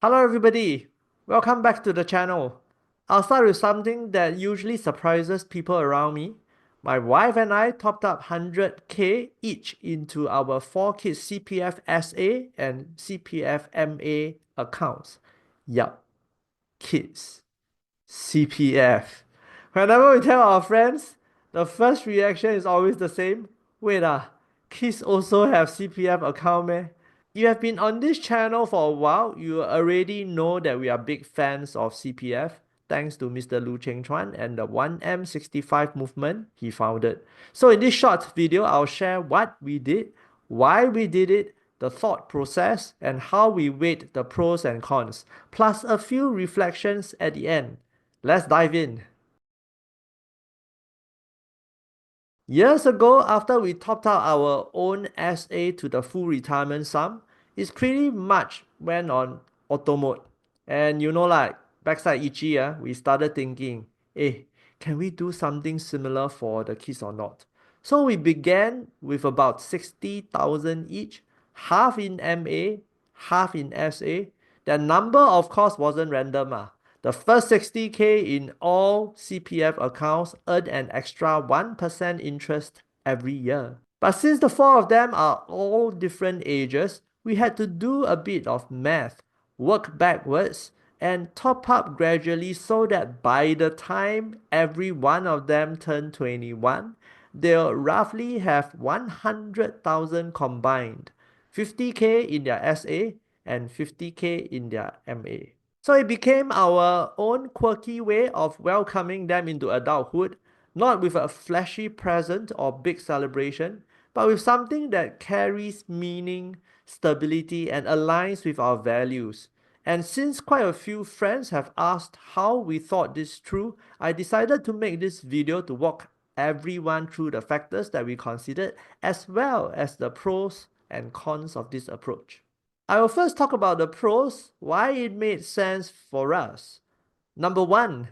Hello everybody, welcome back to the channel. I'll start with something that usually surprises people around me. My wife and I topped up 100k each into our 4 kids CPF SA and CPF MA accounts. Yup, kids. CPF. Whenever we tell our friends, the first reaction is always the same. Wait kids also have CPF account meh? You have been on this channel for a while, you already know that we are big fans of CPF, thanks to Mr. Lu Chengchuan and the 1M65 movement he founded. So in this short video, I'll share what we did, why we did it, the thought process, and how we weighed the pros and cons, plus a few reflections at the end. Let's dive in. Years ago, after we topped out our own SA to the full retirement sum, it pretty much went on auto mode. And like backside itchy, we started thinking, can we do something similar for the kids or not? So we began with about 60,000 each, half in MA, half in SA. The number, of course, wasn't random. The first 60k in all CPF accounts earn an extra 1% interest every year. But since the four of them are all different ages, we had to do a bit of math, work backwards, and top up gradually so that by the time every one of them turn 21, they'll roughly have 100,000 combined, 50k in their SA and 50k in their MA. So it became our own quirky way of welcoming them into adulthood, not with a flashy present or big celebration, but with something that carries meaning, stability, and aligns with our values. And since quite a few friends have asked how we thought this through, I decided to make this video to walk everyone through the factors that we considered, as well as the pros and cons of this approach. I will first talk about the pros, why it made sense for us. Number one,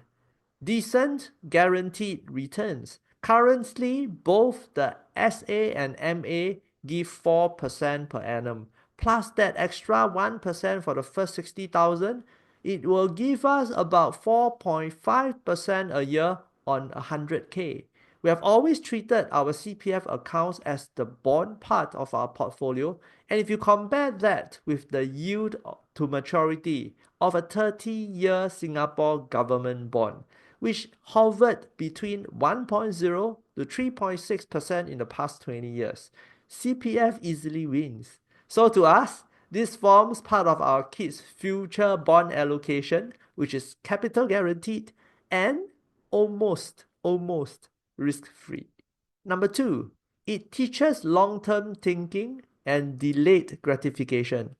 decent guaranteed returns. Currently, both the SA and MA give 4% per annum. Plus that extra 1% for the first 60,000, it will give us about 4.5% a year on 100k. We have always treated our CPF accounts as the bond part of our portfolio, and if you compare that with the yield to maturity of a 30-year Singapore government bond, which hovered between 1.0 to 3.6% in the past 20 years, CPF easily wins. So to us, this forms part of our kids' future bond allocation, which is capital guaranteed and almost risk-free. Number two, it teaches long-term thinking and delayed gratification.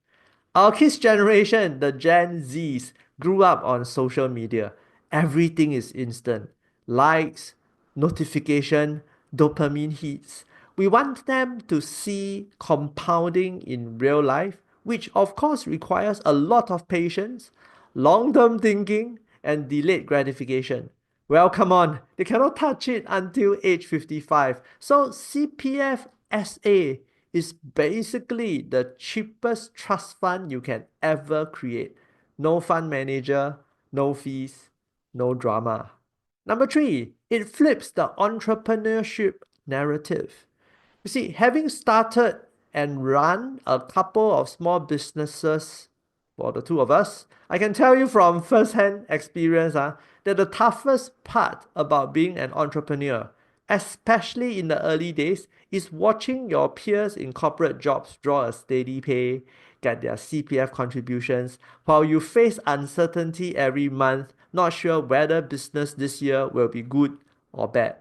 Our kids' generation, the Gen Zs, grew up on social media. Everything is instant. Likes, notification, dopamine hits. We want them to see compounding in real life, which of course requires a lot of patience, long-term thinking, and delayed gratification. Well, come on, they cannot touch it until age 55. So CPF SA is basically the cheapest trust fund you can ever create. No fund manager, no fees, no drama. Number three, it flips the entrepreneurship narrative. You see, having started and run a couple of small businesses for the two of us, I can tell you from first-hand experience that the toughest part about being an entrepreneur, especially in the early days, is watching your peers in corporate jobs draw a steady pay, get their CPF contributions, while you face uncertainty every month, not sure whether business this year will be good or bad.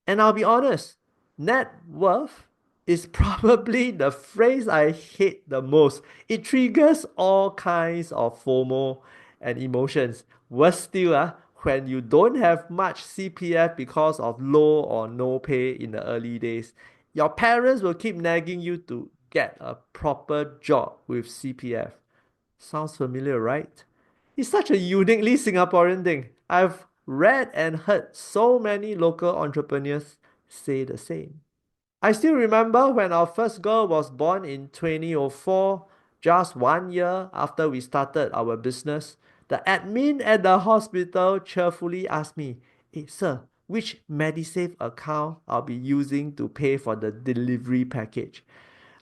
And I'll be honest, net worth is probably the phrase I hate the most. It triggers all kinds of FOMO and emotions. Worse still, when you don't have much CPF because of low or no pay in the early days, your parents will keep nagging you to get a proper job with CPF. Sounds familiar, right? It's such a uniquely Singaporean thing. I've read and heard so many local entrepreneurs say the same. I still remember when our first girl was born in 2004, just 1 year after we started our business, the admin at the hospital cheerfully asked me, "Hey, sir, which MediSave account I'll be using to pay for the delivery package?"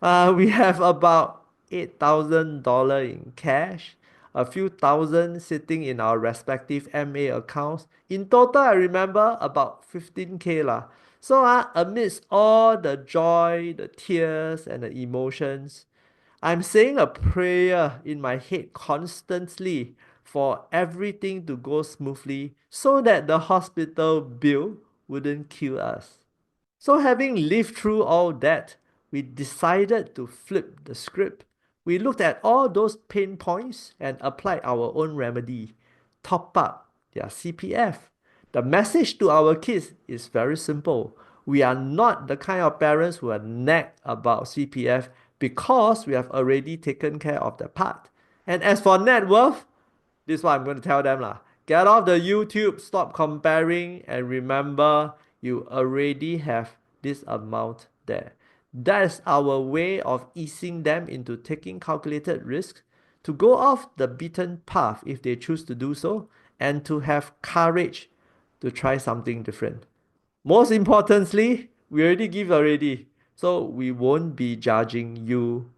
We have about $8,000 in cash, a few thousand sitting in our respective MA accounts. In total, I remember about 15K lah. So amidst all the joy, the tears, and the emotions, I'm saying a prayer in my head constantly for everything to go smoothly so that the hospital bill wouldn't kill us. So, having lived through all that, we decided to flip the script. We looked at all those pain points and applied our own remedy. Top up their CPF. The message to our kids is very simple. We are not the kind of parents who are nag about CPF because we have already taken care of that part. And as for net worth, this is what I'm going to tell them lah. Get off the YouTube, stop comparing, and remember you already have this amount there. That is our way of easing them into taking calculated risks, to go off the beaten path if they choose to do so, and to have courage to try something different. Most importantly, we already give already, so we won't be judging you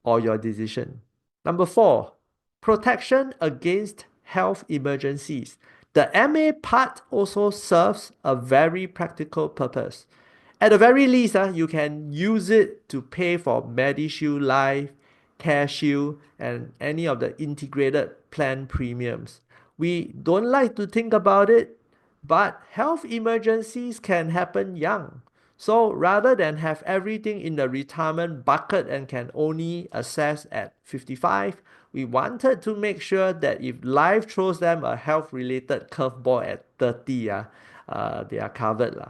or your decision. Number four, protection against health emergencies. The MA part also serves a very practical purpose. At the very least, you can use it to pay for MediShield Life, CareShield, and any of the integrated plan premiums. We don't like to think about it, but health emergencies can happen young. So rather than have everything in the retirement bucket and can only access at 55, we wanted to make sure that if life throws them a health related curveball at 30, they are covered.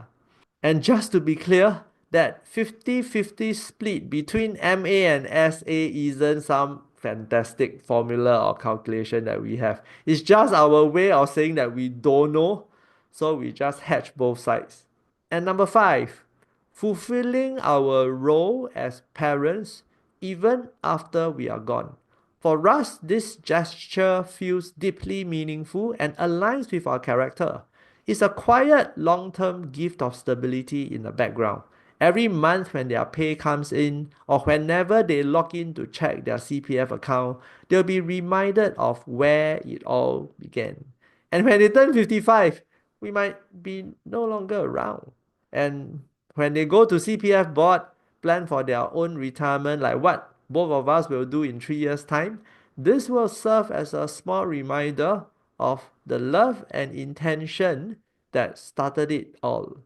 And just to be clear, that 50-50 split between MA and SA isn't some fantastic formula or calculation that we have. It's just our way of saying that we don't know, so we just hatch both sides. And number five, fulfilling our role as parents even after we are gone. For us, this gesture feels deeply meaningful and aligns with our character. It's a quiet, long term gift of stability in the background. Every month, when their pay comes in, or whenever they log in to check their CPF account, they'll be reminded of where it all began. And when they turn 55, we might be no longer around. And when they go to CPF board, plan for their own retirement, like what both of us will do in 3 years' time, this will serve as a small reminder of the love and intention that started it all.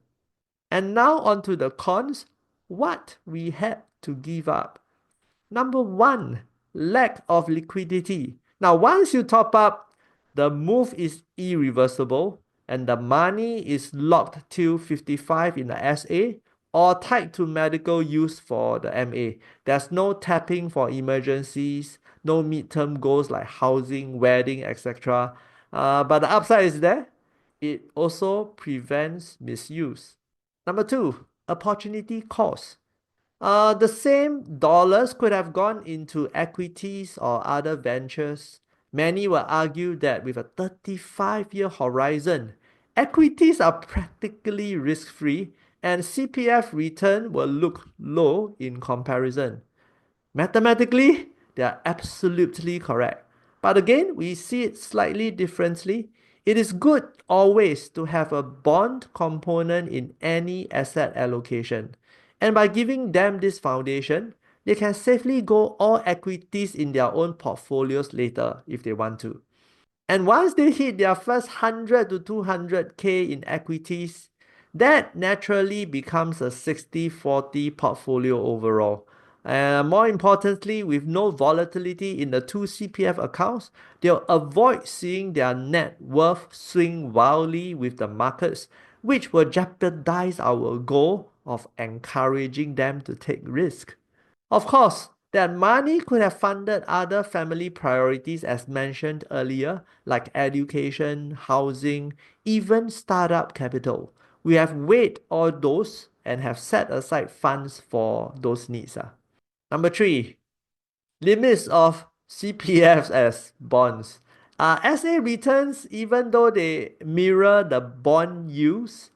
And now on to the cons, what we had to give up. Number one, lack of liquidity. Now, once you top up, the move is irreversible and the money is locked till 55 in the SA or tied to medical use for the MA. There's no tapping for emergencies, no midterm goals like housing, wedding, etc. But the upside is there. It also prevents misuse. Number two, opportunity cost. The same dollars could have gone into equities or other ventures. Many will argue that with a 35-year horizon, equities are practically risk-free and CPF return will look low in comparison. Mathematically, they are absolutely correct. But again, we see it slightly differently. It is good always to have a bond component in any asset allocation. And by giving them this foundation, they can safely go all equities in their own portfolios later if they want to. And once they hit their first 100 to 200K in equities, that naturally becomes a 60-40 portfolio overall. And more importantly, with no volatility in the two CPF accounts, they'll avoid seeing their net worth swing wildly with the markets, which will jeopardize our goal of encouraging them to take risk. Of course, that money could have funded other family priorities as mentioned earlier, like education, housing, even startup capital. We have weighed all those and have set aside funds for those needs. Number three, Limits of CPFs as bonds. SA returns, even though they mirror the bond yields,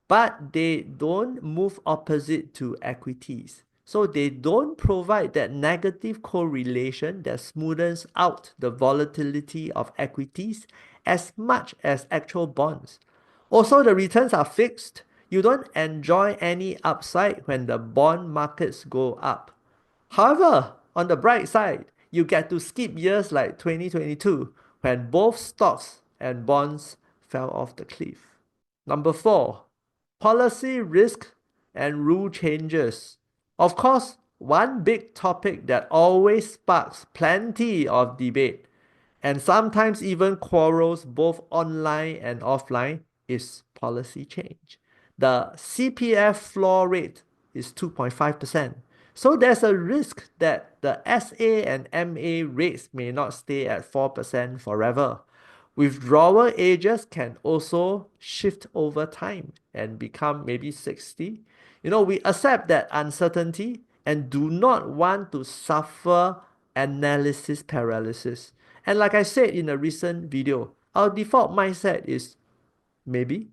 but they don't move opposite to equities. So they don't provide that negative correlation that smoothens out the volatility of equities as much as actual bonds. Also, the returns are fixed. You don't enjoy any upside when the bond markets go up. However, on the bright side, you get to skip years like 2022 when both stocks and bonds fell off the cliff. Number four, policy risk and rule changes. Of course, one big topic that always sparks plenty of debate and sometimes even quarrels both online and offline is policy change. The CPF floor rate is 2.5%. So there's a risk that the SA and MA rates may not stay at 4% forever. Withdrawal ages can also shift over time and become maybe 60. We accept that uncertainty and do not want to suffer analysis paralysis. And like I said in a recent video, our default mindset is maybe.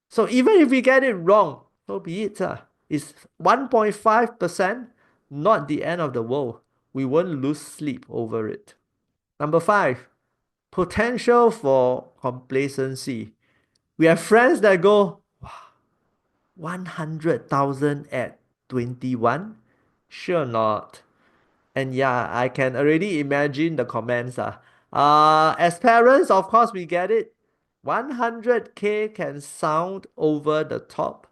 So even if we get it wrong, so be it. It's 1.5%, not the end of the world. We won't lose sleep over it. Number five, potential for complacency. We have friends that go, 100,000 at 21? Sure not. And yeah, I can already imagine the comments. As parents, of course, we get it. 100K can sound over the top,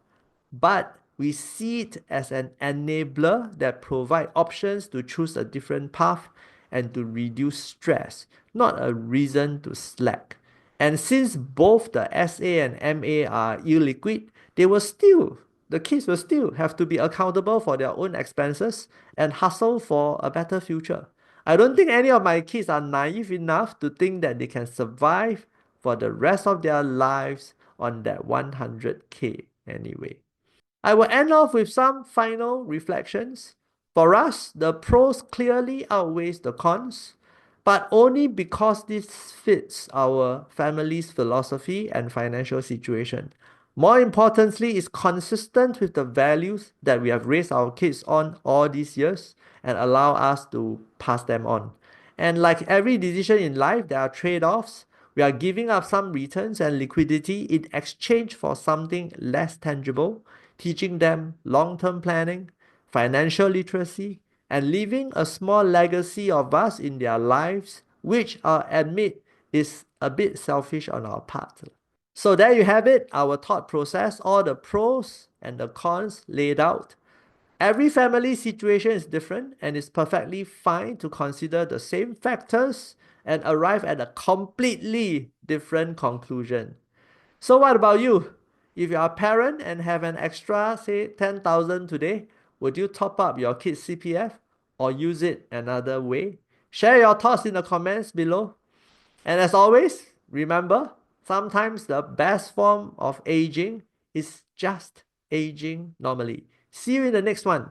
but we see it as an enabler that provide options to choose a different path and to reduce stress, not a reason to slack. And since both the SA and MA are illiquid, the kids will still have to be accountable for their own expenses and hustle for a better future. I don't think any of my kids are naive enough to think that they can survive for the rest of their lives on that 100K anyway. I will end off with some final reflections. For us, the pros clearly outweighs the cons, but only because this fits our family's philosophy and financial situation. More importantly, it's consistent with the values that we have raised our kids on all these years and allow us to pass them on. And like every decision in life, there are trade-offs. We are giving up some returns and liquidity in exchange for something less tangible, teaching them long-term planning, financial literacy, and leaving a small legacy of us in their lives, which I'll admit is a bit selfish on our part. So there you have it, our thought process, all the pros and the cons laid out. Every family situation is different, and it's perfectly fine to consider the same factors and arrive at a completely different conclusion. So what about you? If you are a parent and have an extra, say 10,000 today, would you top up your kid's CPF or use it another way? Share your thoughts in the comments below. And as always, remember, sometimes the best form of aging is just aging normally. See you in the next one.